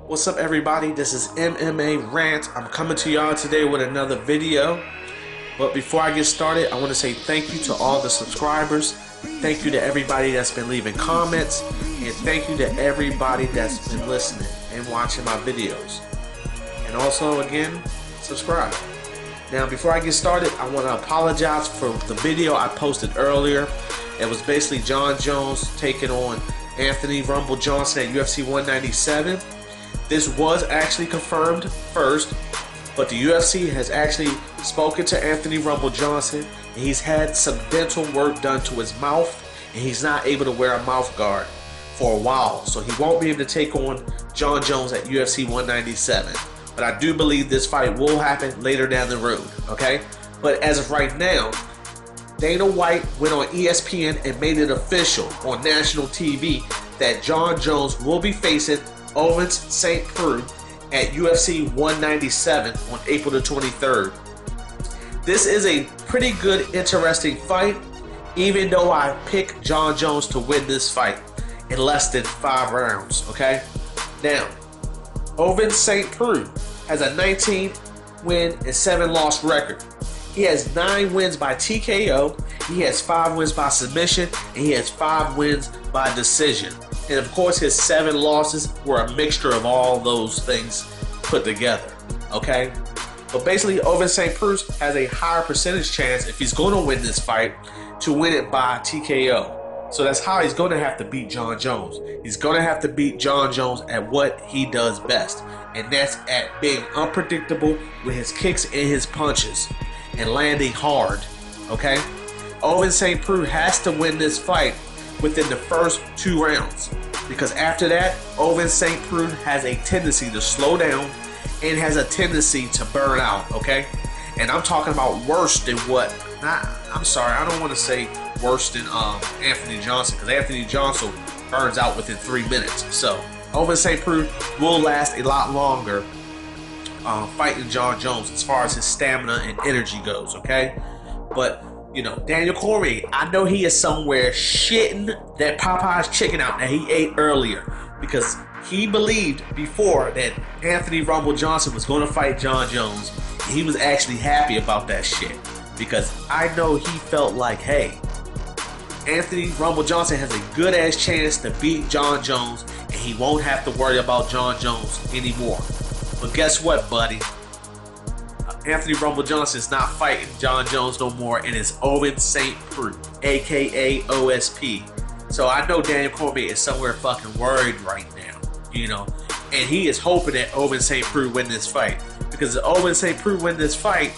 What's up, everybody? This is MMA Rant. I'm coming to y'all today with another video. But before I get started, I want to say thank you to all the subscribers. Thank you to everybody that's been leaving comments. And thank you to everybody that's been listening and watching my videos. And also, again, subscribe. Now, before I get started, I want to apologize for the video I posted earlier. It was basically Jon Jones taking on Anthony Rumble Johnson at UFC 197. This was actually confirmed first, but the UFC has actually spoken to Anthony Rumble Johnson, and he's had some dental work done to his mouth, and he's not able to wear a mouth guard for a while, so he won't be able to take on Jon Jones at UFC 197. But I do believe this fight will happen later down the road, okay? But as of right now, Dana White went on ESPN and made it official on national TV that Jon Jones will be facing Ovince Saint Preux at UFC 197 on April the 23rd. This is a pretty good, interesting fight, even though I picked Jon Jones to win this fight in less than 5 rounds, okay? Now, Ovince Saint Preux has a 19-win and 7-loss record. He has 9 wins by TKO, he has 5 wins by submission, and he has 5 wins by decision. And of course, his 7 losses were a mixture of all those things put together, okay? But basically, Ovince Saint Preux has a higher percentage chance, if he's going to win this fight, to win it by TKO. So that's how he's going to have to beat Jon Jones. He's going to have to beat Jon Jones at what he does best, and that's at being unpredictable with his kicks and his punches and landing hard, okay? Ovince Saint Preux has to win this fight within the first 2 rounds, because after that, Ovince Saint Preux has a tendency to slow down and has a tendency to burn out, okay? And I'm talking about worse than what, I'm sorry, I don't want to say worse than Anthony Johnson, because Anthony Johnson burns out within 3 minutes. So Ovince Saint Preux will last a lot longer fighting Jon Jones as far as his stamina and energy goes, okay? But you know, Daniel Cormier, I know he is somewhere shitting that Popeye's chicken out that he ate earlier, because he believed before that Anthony Rumble Johnson was going to fight Jon Jones. He was actually happy about that shit, because I know he felt like, hey, Anthony Rumble Johnson has a good-ass chance to beat Jon Jones, and he won't have to worry about Jon Jones anymore. But guess what, buddy? Anthony Rumble Johnson is not fighting Jon Jones no more, and it's Ovince Saint Preux, aka OSP. So I know Daniel Cormier is somewhere fucking worried right now, you know, and he is hoping that Ovince Saint Preux win this fight, because if Ovince Saint Preux win this fight,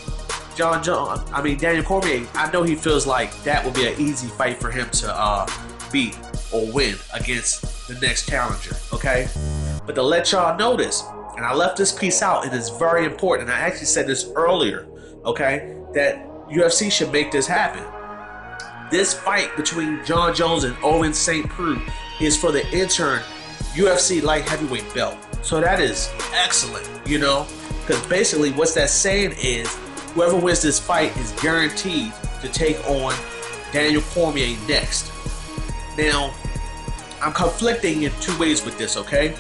Daniel Cormier, I know he feels like that will be an easy fight for him to beat or win against the next challenger, okay? But to let y'all know this, and I left this piece out, and it's very important. I actually said this earlier, okay, that UFC should make this happen. This fight between Jon Jones and Ovince Saint Preux is for the interim UFC light heavyweight belt. So that is excellent, you know, because basically what that's saying is whoever wins this fight is guaranteed to take on Daniel Cormier next. Now, I'm conflicting in 2 ways with this, okay?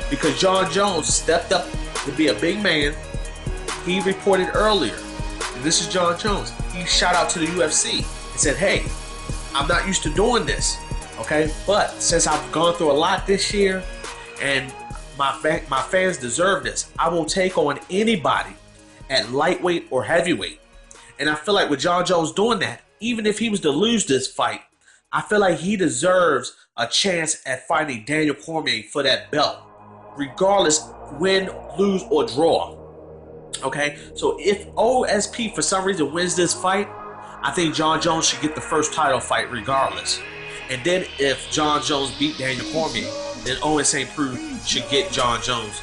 Because Jon Jones stepped up to be a big man. He reported earlier, and this is Jon Jones, he shot out to the UFC and said, hey, I'm not used to doing this, okay? But since I've gone through a lot this year, and my fans deserve this, I will take on anybody at lightweight or heavyweight. And I feel like with Jon Jones doing that, even if he was to lose this fight, I feel like he deserves a chance at fighting Daniel Cormier for that belt, regardless win, lose, or draw. Okay, so if OSP for some reason wins this fight, I think Jon Jones should get the first title fight regardless. And then if Jon Jones beat Daniel Cormier, then Ovince Saint Preux should get Jon Jones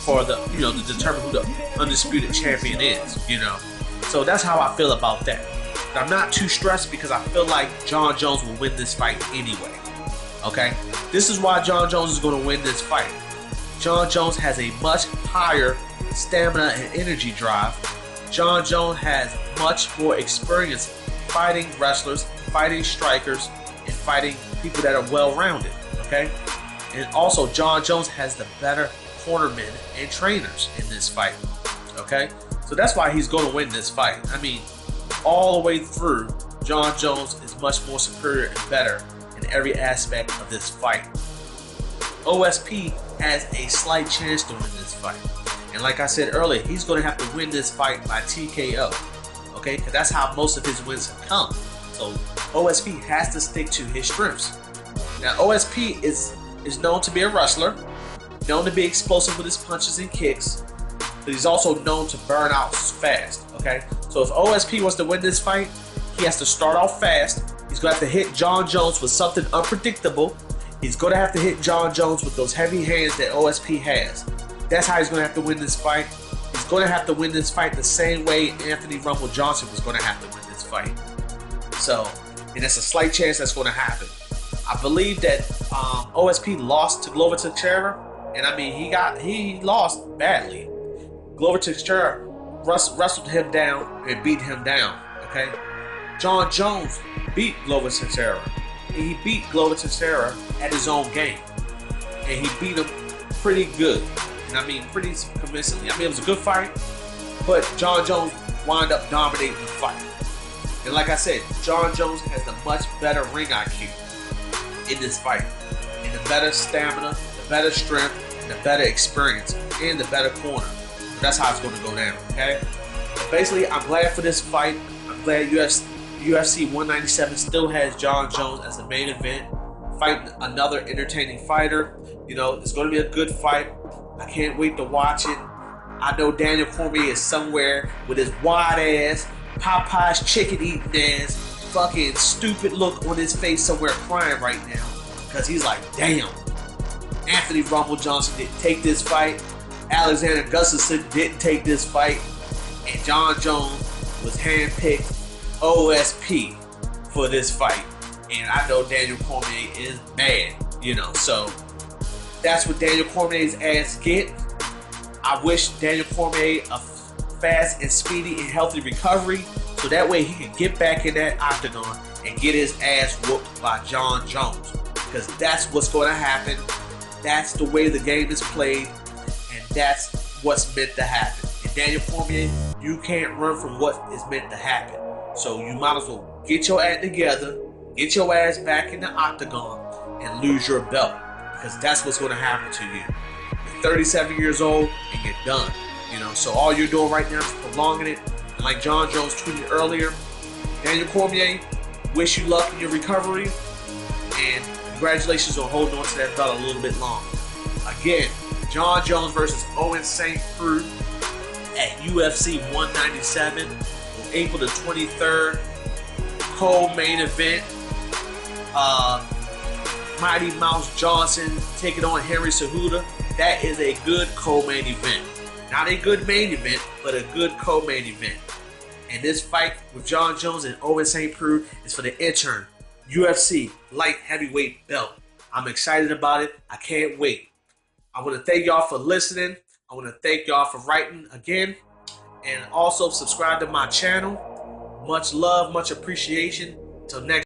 for the, you know, to determine who the undisputed champion is, you know. So that's how I feel about that. And I'm not too stressed, because I feel like Jon Jones will win this fight anyway. Okay, this is why Jon Jones is going to win this fight. Jon Jones has a much higher stamina and energy drive. Jon Jones has much more experience fighting wrestlers, fighting strikers, and fighting people that are well-rounded, okay? And also, Jon Jones has the better cornermen and trainers in this fight. Okay? So that's why he's going to win this fight. I mean, all the way through, Jon Jones is much more superior and better in every aspect of this fight. OSP has a slight chance to win this fight. And like I said earlier, he's going to have to win this fight by TKO. Okay? Because that's how most of his wins have come. So OSP has to stick to his strengths. Now, OSP is known to be a wrestler, known to be explosive with his punches and kicks, but he's also known to burn out fast, okay? So if OSP wants to win this fight, he has to start off fast. He's going to have to hit Jon Jones with something unpredictable. He's going to have to hit Jon Jones with those heavy hands that OSP has. That's how he's going to have to win this fight. He's going to have to win this fight the same way Anthony Rumble Johnson was going to have to win this fight. So, and there's a slight chance that's going to happen. I believe that OSP lost to Glover Teixeira, and I mean he lost badly. Glover Teixeira wrestled him down and beat him down. Okay, Jon Jones beat Glover Teixeira, and he beat Glover Teixeira at his own game, and he beat him pretty good. And I mean pretty convincingly. I mean it was a good fight, but Jon Jones wound up dominating the fight. And like I said, Jon Jones has the much better ring IQ in this fight, and the better stamina, the better strength, and the better experience, and the better corner. So that's how it's going to go down, okay? But basically, I'm glad for this fight. I'm glad UFC 197 still has Jon Jones as the main event, fighting another entertaining fighter. You know, it's going to be a good fight. I can't wait to watch it. I know Daniel Cormier is somewhere with his wide ass, Popeye's chicken eating ass, fucking stupid look on his face somewhere crying right now, because he's like, damn, Anthony Rumble Johnson didn't take this fight, Alexander Gustafsson didn't take this fight, and Jon Jones was handpicked OSP for this fight. And I know Daniel Cormier is mad, you know, so that's what Daniel Cormier's ass get. I wish Daniel Cormier a fast and speedy and healthy recovery, so that way he can get back in that octagon and get his ass whooped by Jon Jones. Because that's what's going to happen. That's the way the game is played, and that's what's meant to happen. And Daniel Cormier, you can't run from what is meant to happen. So you might as well get your act together, get your ass back in the octagon, and lose your belt. Because that's what's going to happen to you. You're 37 years old, and you're done. You know, so all you're doing right now is prolonging it. And like Jon Jones tweeted earlier, Daniel Cormier, wish you luck in your recovery, and congratulations on holding on to that belt a little bit longer. Again, Jon Jones versus Ovince Saint Preux at UFC 197 on April the 23rd. Co-main event. Mighty Mouse Johnson taking on Henry Cejudo. That is a good co-main event. Not a good main event, but a good co-main event. And this fight with Jon Jones and Ovince Saint Preux is for the Interim UFC light heavyweight belt. I'm excited about it. I can't wait. I want to thank y'all for listening. I want to thank y'all for writing again. And also subscribe to my channel. Much love, much appreciation. Till next